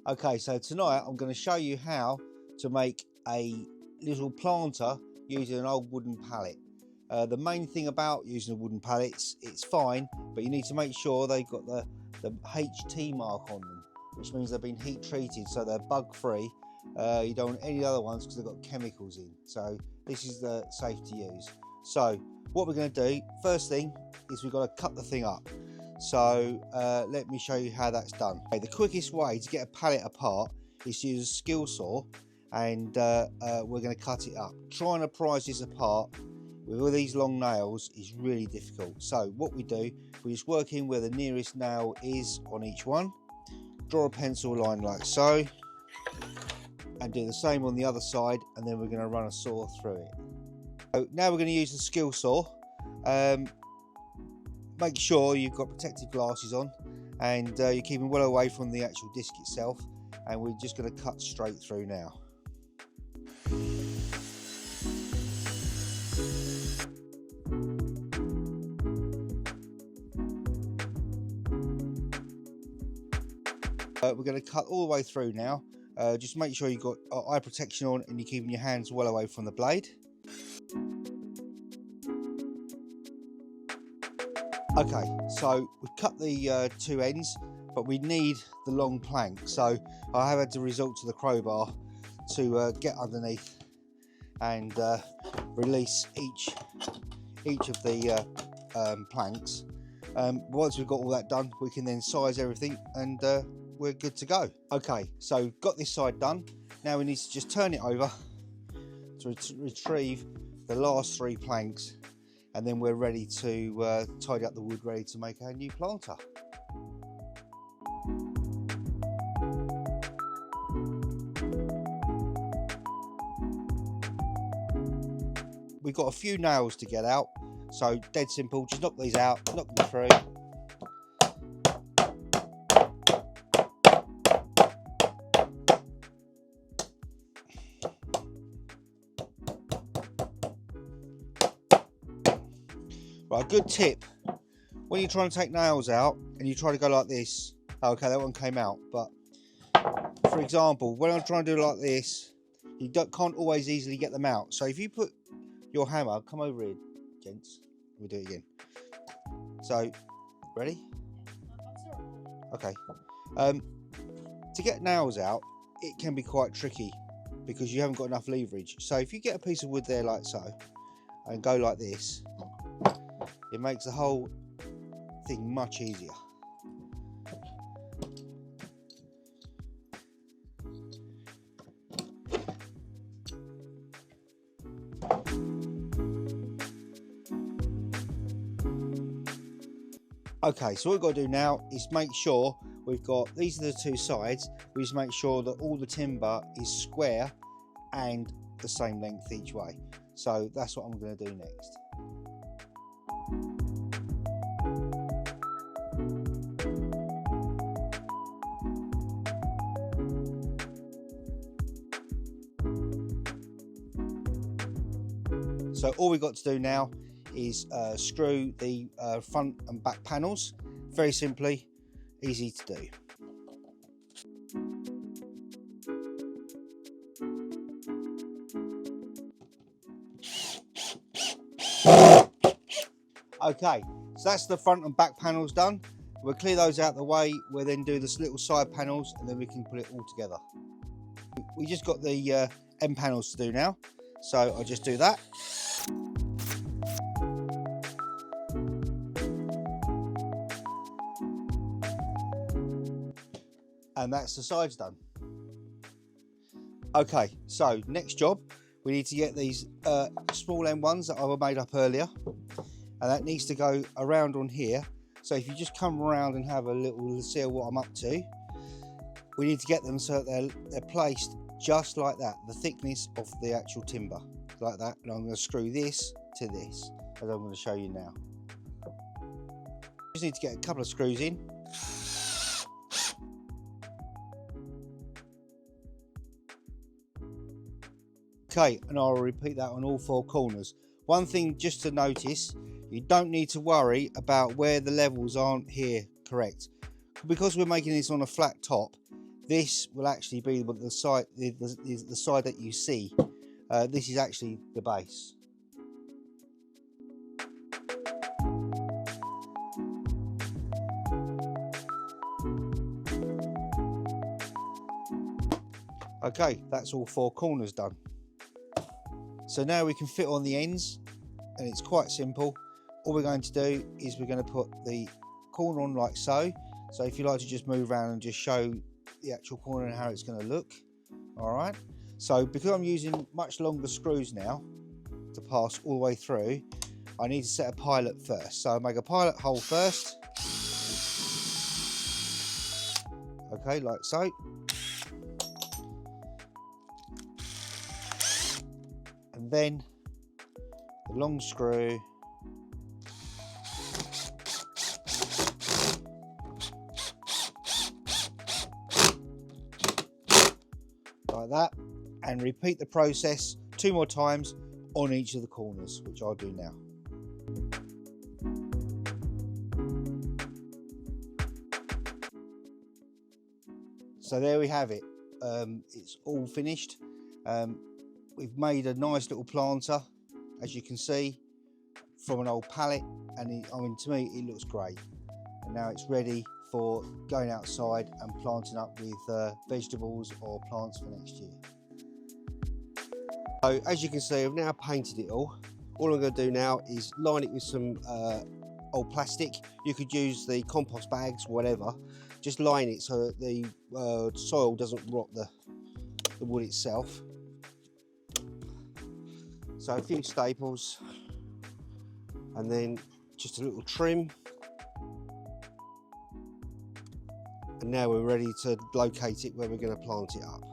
Okay, so tonight I'm going to show you how to make a little planter using an old wooden pallet. The main thing about using a wooden pallets, it's fine, but you need to make sure they've got the HT mark on them, which means they've been heat treated so they're bug free. You don't want any other ones because they've got chemicals in, so this is safe to use. So what we're going to do, first thing is we've got to cut the thing up. So let me show you how that's done. Okay, the quickest way to get a pallet apart is to use a skill saw, and we're going to cut it up. Trying to prise this apart with all these long nails is really difficult. So what we do, we just work in where the nearest nail is on each one, draw a pencil line like so, and do the same on the other side, and then we're going to run a saw through it. So now we're going to use the skill saw. Make sure you've got protective glasses on, and you're keeping well away from the actual disc itself, and we're just going to cut straight through now. We're going to cut all the way through now. Just make sure you've got eye protection on and you're keeping your hands well away from the blade. Okay, so we've cut the two ends, but we need the long plank, so I have had to resort to the crowbar to get underneath and release each of the planks. Once we've got all that done, we can then size everything and we're good to go. Okay, so got this side done. Now we need to just turn it over to retrieve the last three planks, and then we're ready to tidy up the wood, ready to make our new planter. We've got a few nails to get out, so dead simple, just knock these out, knock them through. Right, a good tip, when you're trying to take nails out and you try to go like this, okay, that one came out, but for example, when I'm trying to do it like this, you can't always easily get them out. So if you put your hammer, come over here, gents, we'll do it again. So, ready? Okay. To get nails out, it can be quite tricky because you haven't got enough leverage. So if you get a piece of wood there like so, and go like this, it makes the whole thing much easier. Okay, so what we've got to do now is make sure we've got, these are the two sides, we just make sure that all the timber is square and the same length each way. So that's what I'm going to do next. So all we've got to do now is screw the front and back panels. Very simply, easy to do. Okay, so that's the front and back panels done. We'll clear those out of the way. We'll then do this little side panels, and then we can put it all together. We just got the end panels to do now, so I'll just do that. And that's the sides done. Okay, so next job, we need to get these small end ones that I made up earlier, and that needs to go around on here. So if you just come around and have a little see what I'm up to, we need to get them so that they're placed just like that, the thickness of the actual timber, like that. And I'm going to screw this to this, as I'm going to show you now. Just need to get a couple of screws in. Okay, and I'll repeat that on all four corners. One thing just to notice, you don't need to worry about where the levels aren't here correct. Because we're making this on a flat top, This will actually be the side, the side that you see. This is actually the base. Okay, that's all 4 corners done. So now we can fit on the ends, and it's quite simple. All we're going to do is we're going to put the corner on like so. So if you like to just move around and just show the actual corner and how it's going to look. All right. So because I'm using much longer screws now to pass all the way through, I need to set a pilot first. So I make a pilot hole first. Okay, like so. And then the long screw like that, and repeat the process 2 more times on each of the corners, which I'll do now. So there we have it. It's all finished. We've made a nice little planter, as you can see, from an old pallet, and I mean, to me it looks great. And now it's ready for going outside and planting up with vegetables or plants for next year. So as you can see, I've now painted it all. All I'm going to do now is line it with some old plastic. You could use the compost bags, whatever. Just line it so that the soil doesn't rot the wood itself. So a few staples, and then just a little trim. And now we're ready to locate it where we're going to plant it up.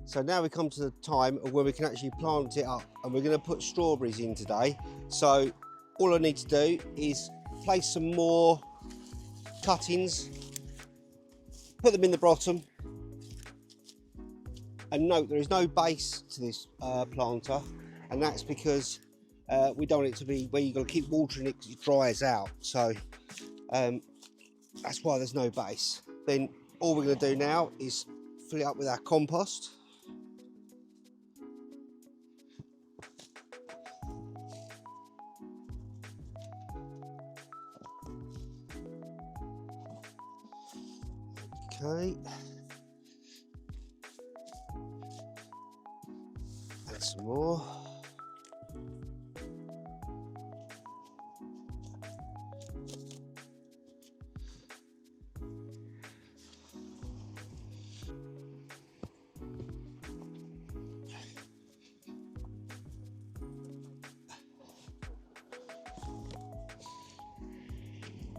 So now we come to the time of where we can actually plant it up, and we're going to put strawberries in today. So all I need to do is place some more cuttings, put them in the bottom, and note there is no base to this planter, and that's because we don't want it to be where you've got to keep watering it because it dries out. So that's why there's no base. Then all we're going to do now is fill it up with our compost. Okay. Add some more.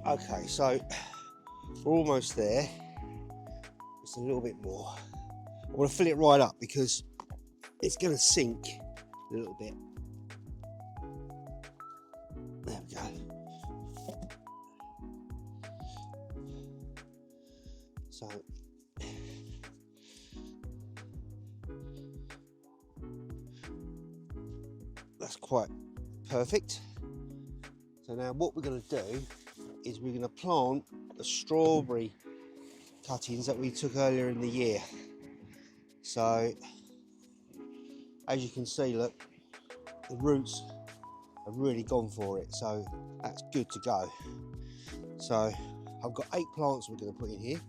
Okay, so we're almost there. Just a little bit more. I want to fill it right up because it's going to sink a little bit. There we go. So that's quite perfect. So now what we're going to do is we're going to plant the strawberry cuttings that we took earlier in the year. So as you can see, look, the roots have really gone for it, so that's good to go. So I've got 8 plants we're going to put in here,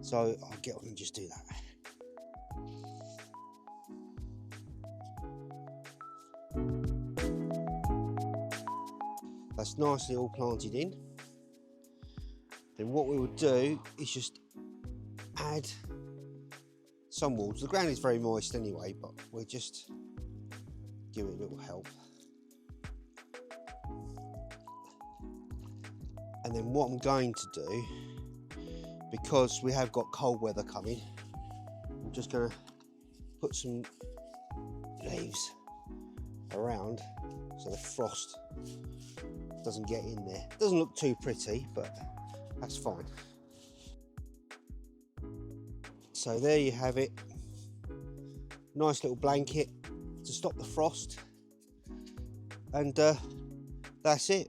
so I'll get on and just do that. That's nicely all planted in. Then what we would do is just add some water. The ground is very moist anyway, but we'll just give it a little help. And then what I'm going to do, because we have got cold weather coming, I'm just going to put some leaves around so the frost doesn't get in there. It doesn't look too pretty, but that's fine. So there you have it. Nice little blanket to stop the frost. And that's it.